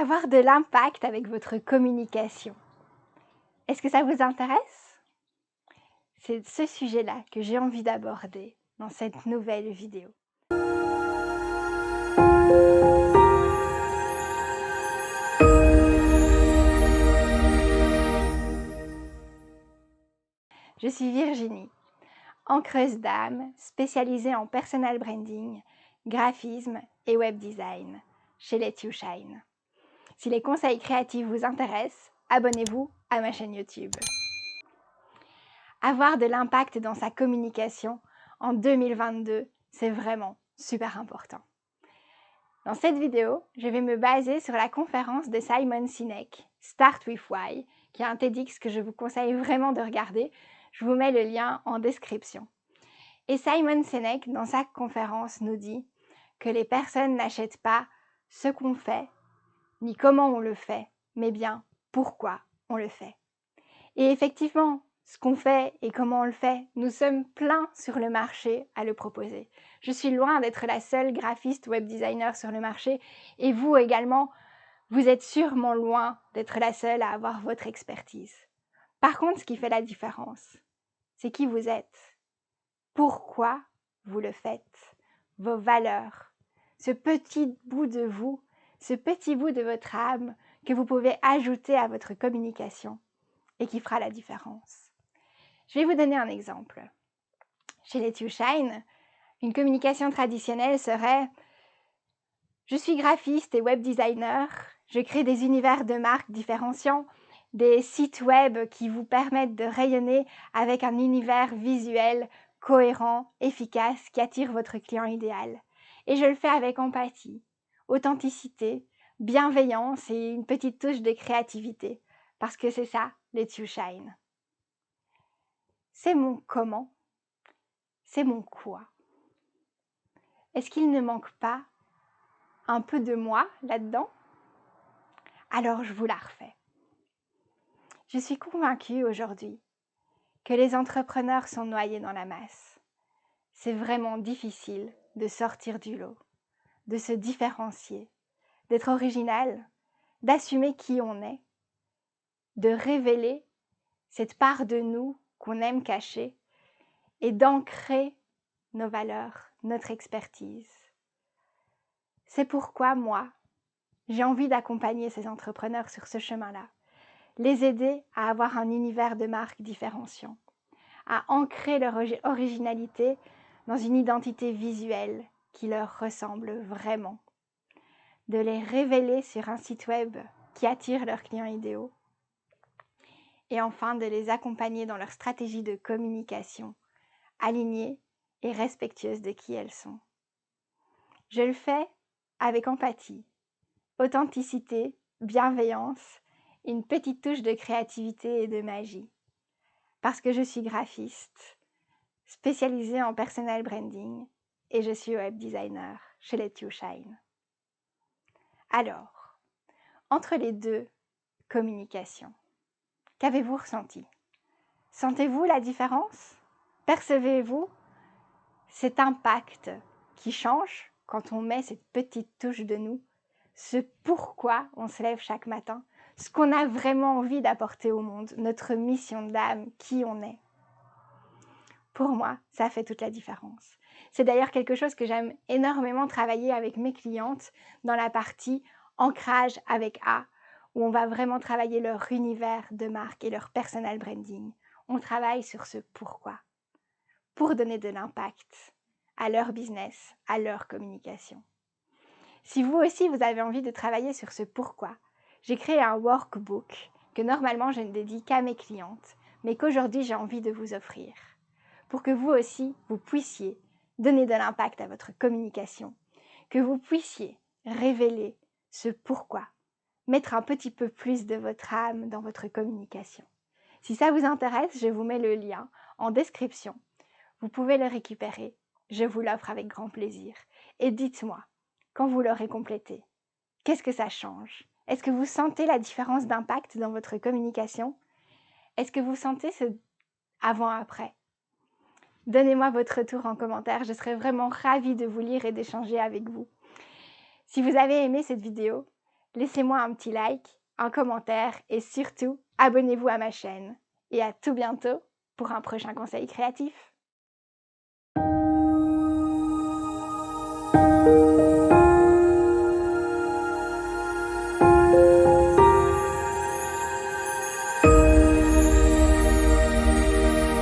Avoir de l'impact avec votre communication. Est-ce que ça vous intéresse? C'est ce sujet-là que j'ai envie d'aborder dans cette nouvelle vidéo. Je suis Virginie, ancreuse d'âme, spécialisée en personal branding, graphisme et web design chez Let You Shine. Si les conseils créatifs vous intéressent, abonnez-vous à ma chaîne YouTube. Avoir de l'impact dans sa communication en 2022, c'est vraiment super important. Dans cette vidéo, je vais me baser sur la conférence de Simon Sinek, Start with Why, qui est un TEDx que je vous conseille vraiment de regarder. Je vous mets le lien en description. Et Simon Sinek, dans sa conférence, nous dit que les personnes n'achètent pas ce qu'on fait, ni comment on le fait, mais bien pourquoi on le fait. Et effectivement, ce qu'on fait et comment on le fait, nous sommes pleins sur le marché à le proposer. Je suis loin d'être la seule graphiste web designer sur le marché et vous également, vous êtes sûrement loin d'être la seule à avoir votre expertise. Par contre, ce qui fait la différence, c'est qui vous êtes, pourquoi vous le faites, vos valeurs, ce petit bout de vous, ce petit bout de votre âme que vous pouvez ajouter à votre communication et qui fera la différence. Je vais vous donner un exemple. Chez Let You Shine, une communication traditionnelle serait « Je suis graphiste et web designer, je crée des univers de marques différenciants, des sites web qui vous permettent de rayonner avec un univers visuel cohérent, efficace, qui attire votre client idéal. Et je le fais avec empathie, authenticité, bienveillance et une petite touche de créativité, parce que c'est ça, Let You Shine. » C'est mon comment, c'est mon quoi. Est-ce qu'il ne manque pas un peu de moi là-dedans? Alors je vous la refais. Je suis convaincue aujourd'hui que les entrepreneurs sont noyés dans la masse. C'est vraiment difficile de sortir du lot, de se différencier, d'être original, d'assumer qui on est, de révéler cette part de nous qu'on aime cacher et d'ancrer nos valeurs, notre expertise. C'est pourquoi moi, j'ai envie d'accompagner ces entrepreneurs sur ce chemin-là, les aider à avoir un univers de marque différenciant, à ancrer leur originalité dans une identité visuelle qui leur ressemble vraiment, de les révéler sur un site web qui attire leurs clients idéaux et enfin de les accompagner dans leur stratégie de communication, alignée et respectueuse de qui elles sont. Je le fais avec empathie, authenticité, bienveillance, une petite touche de créativité et de magie. Parce que je suis graphiste, spécialisée en personal branding et je suis web designer chez Let You Shine. Alors, entre les deux communications, qu'avez-vous ressenti? Sentez-vous la différence? Percevez-vous cet impact qui change quand on met cette petite touche de nous, ce pourquoi on se lève chaque matin, ce qu'on a vraiment envie d'apporter au monde, notre mission d'âme, qui on est? Pour moi, ça fait toute la différence. C'est d'ailleurs quelque chose que j'aime énormément travailler avec mes clientes dans la partie ancrage avec A, où on va vraiment travailler leur univers de marque et leur personal branding. On travaille sur ce pourquoi, pour donner de l'impact à leur business, à leur communication. Si vous aussi, vous avez envie de travailler sur ce pourquoi, j'ai créé un workbook que normalement je ne dédie qu'à mes clientes, mais qu'aujourd'hui j'ai envie de vous offrir, pour que vous aussi, vous puissiez donner de l'impact à votre communication, que vous puissiez révéler ce pourquoi, mettre un petit peu plus de votre âme dans votre communication. Si ça vous intéresse, je vous mets le lien en description. Vous pouvez le récupérer. Je vous l'offre avec grand plaisir. Et dites-moi, quand vous l'aurez complété, qu'est-ce que ça change? Est-ce que vous sentez la différence d'impact dans votre communication? Est-ce que vous sentez ce avant-après? Donnez-moi votre retour en commentaire. Je serai vraiment ravie de vous lire et d'échanger avec vous. Si vous avez aimé cette vidéo, laissez-moi un petit like, un commentaire et surtout, abonnez-vous à ma chaîne. Et à tout bientôt pour un prochain conseil créatif.